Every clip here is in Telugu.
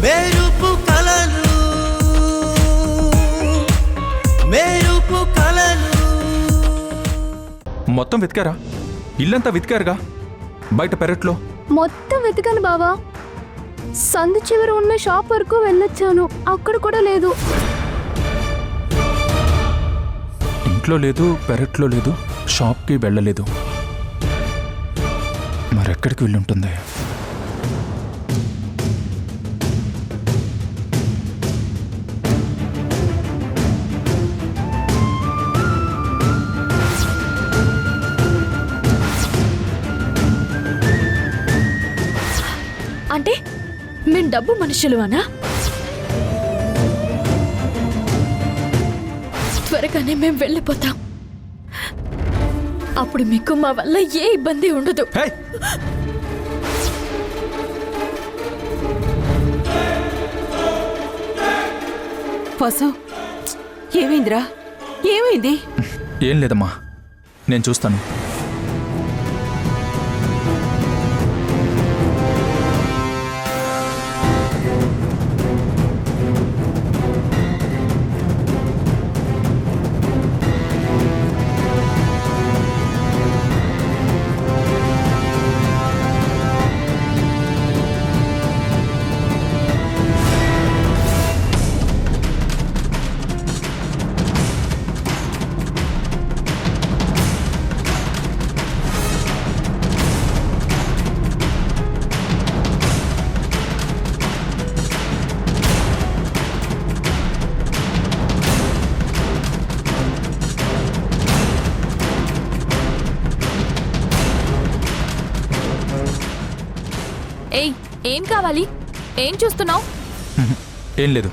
మెరుపు కలలు మెరుపు కలలు. మొత్తం వెతికారా? ఇల్లంతా వెతికారుగా? బయట పెరట్లో మొత్తం వెతికాను బావా. సందు చివర ఉన్న షాప్ వరకు వెళ్ళొచ్చాను, అక్కడ కూడా లేదు. ఇంట్లో లేదు, పెరట్లో లేదు, షాప్కి వెళ్ళలేదు. మరెక్కడికి వెళ్ళుంటుంది? అంటే మేము డబ్బు మనుషులు అనా? త్వరగానే మేము వెళ్ళిపోతాం. అప్పుడు మీకు మా వల్ల ఏ ఇబ్బంది ఉండదు. వాసు, ఏమైందిరా? ఏమైంది? ఏం లేదమ్మా, నేను చూస్తాను. ఏయ్, ఏం కావాలి? ఏం చూస్తున్నావు? ఏం లేదు.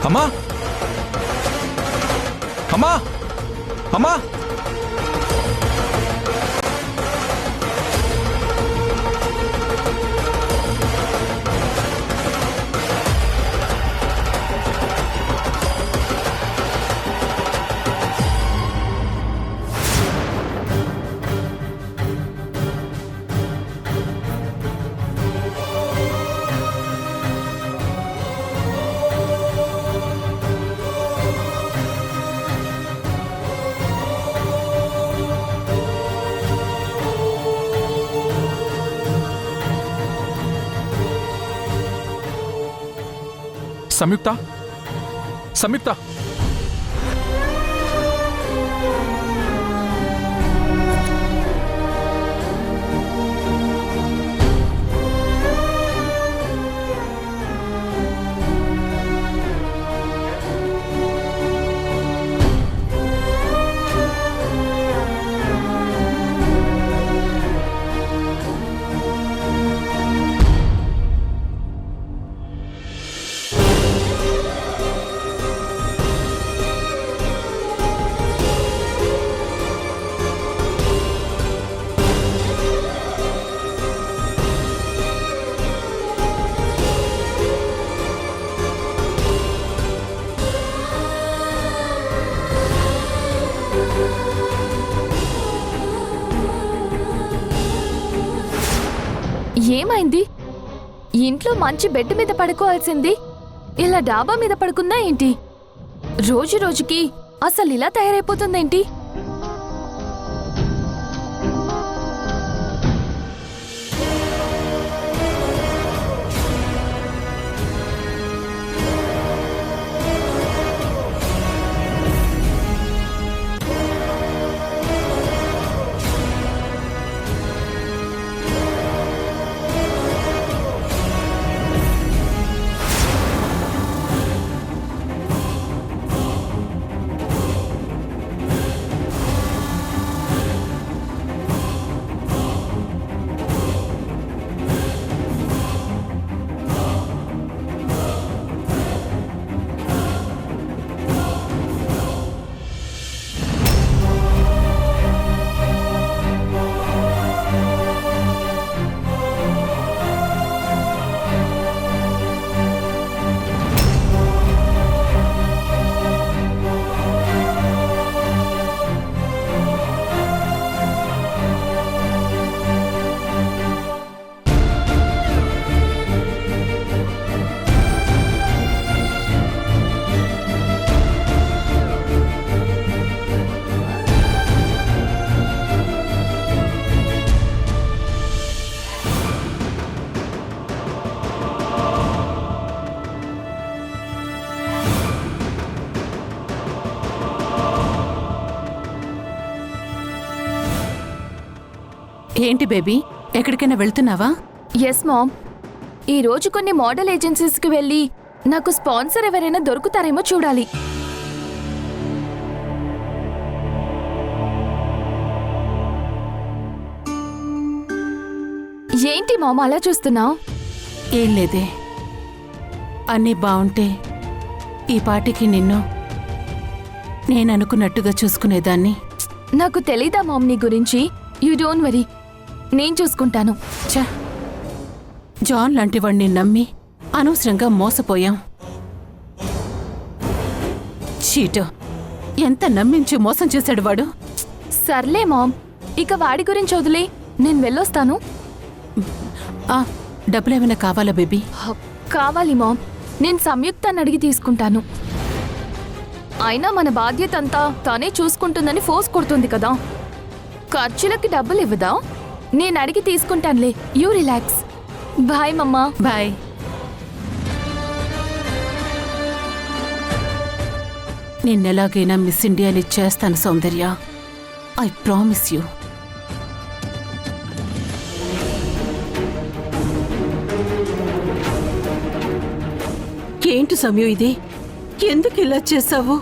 అమ్మా, అమ్మా, అమ్మా! సంయుక్త, సంయుక్త! ఏమైంది? ఇంట్లో మంచి బెడ్ మీద పడుకోవాల్సింది ఇలా డాబా మీద పడుకుందా ఏంటి? రోజు రోజుకి అసలు ఇలా తయారైపోతుందేంటి? ఏంటి బేబీ, ఎక్కడికైనా వెళ్తున్నావా? ఎస్ మామ్, ఈ రోజు కొన్ని మోడల్ ఏజెన్సీస్కి వెళ్ళి నాకు స్పాన్సర్ ఎవరైనా దొరుకుతారేమో చూడాలి. ఏంటి మామ అలా చూస్తున్నావు? ఏం లేదే, అన్నీ బావుంటే ఈ పాటికి నిన్ను నేననుకున్నట్టుగా చూసుకునేదాన్ని. నాకు తెలీదా మామ్ నీ గురించి? యూ డోంట్ వరీ, నేను చూసుకుంటాను. ఛ, జాన్ లాంటి వాణ్ణి నమ్మి అనవసరంగా మోసపోయాం. చీట, ఎంత నమ్మించి మోసం చేశాడు వాడు. సర్లే మామ్, ఇక వాడి గురించి వదిలే, నేను వెళ్ళొస్తాను. ఆ, డబ్బులేమైనా కావాలా బేబీ? కావాలి మామ్, నేను సంయుక్తాన్ని అడిగి తీసుకుంటాను. అయినా మన బాధ్యత అంతా తానే చూసుకుంటుందని ఫోర్స్ కొడుతుంది కదా, ఖర్చులకి డబ్బులు ఇవ్వదా? నేను అడిగి తీసుకుంటానులే, యూ రిలాక్స్. బాయ్ మమ్మా. బాయ్. నిన్నెలాగైనా మిస్ ఇండియాని చేస్తాను సౌందర్య, ఐ ప్రామిస్ యూ. ఏంటి సమయం ఇది? ఎందుకు ఇలా చేసావు?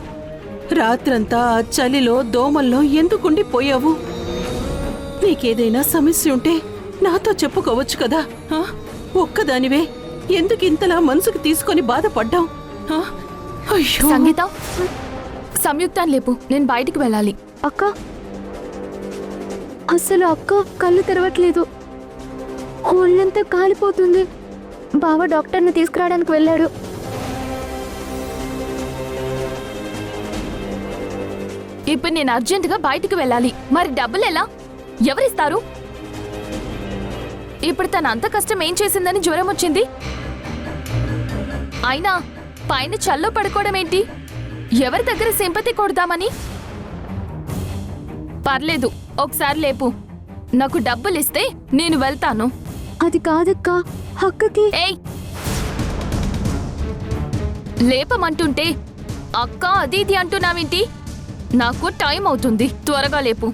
రాత్రంతా ఆ చలిలో దోమల్లో ఎందుకుండిపోయావు? నీకేదైనా సమస్య ఉంటే నాతో చెప్పుకోవచ్చు కదా. ఒక్కదానివే ఎందుకు ఇంతలా మనసుకు తీసుకొని బాధపడ్డావు? సంగీత, సంయుక్తాన్ని లేపు, నేను బయటికి వెళ్ళాలి. అక్క, అసలు అక్క కళ్ళు తెరవట్లేదు, ఒళ్ళంతా కాలిపోతుంది. బావ డాక్టర్ని తీసుకురావడానికి వెళ్ళాడు. ఇప్పుడు నేను అర్జెంటుగా బయటికి వెళ్ళాలి. మరి డబ్బులు ఎలా? ఎవరిస్తారు? ఇప్పుడు తన అంత కష్టం ఏం చేసిందని జ్వరం వచ్చింది? అయినా పైన చల్లో పడుకోవడం ఏంటి? ఎవరి దగ్గర సింపతి కొడదామని? పర్లేదు, ఒకసారి లేపు, నాకు డబ్బులిస్తే నేను వెళ్తాను. అది కాదక్క, అక్కకి. ఏయ్, లేపమంటుంటే అక్క అది ఇది అంటున్నావేంటి? నాకు టైం అవుతుంది, త్వరగా లేపు.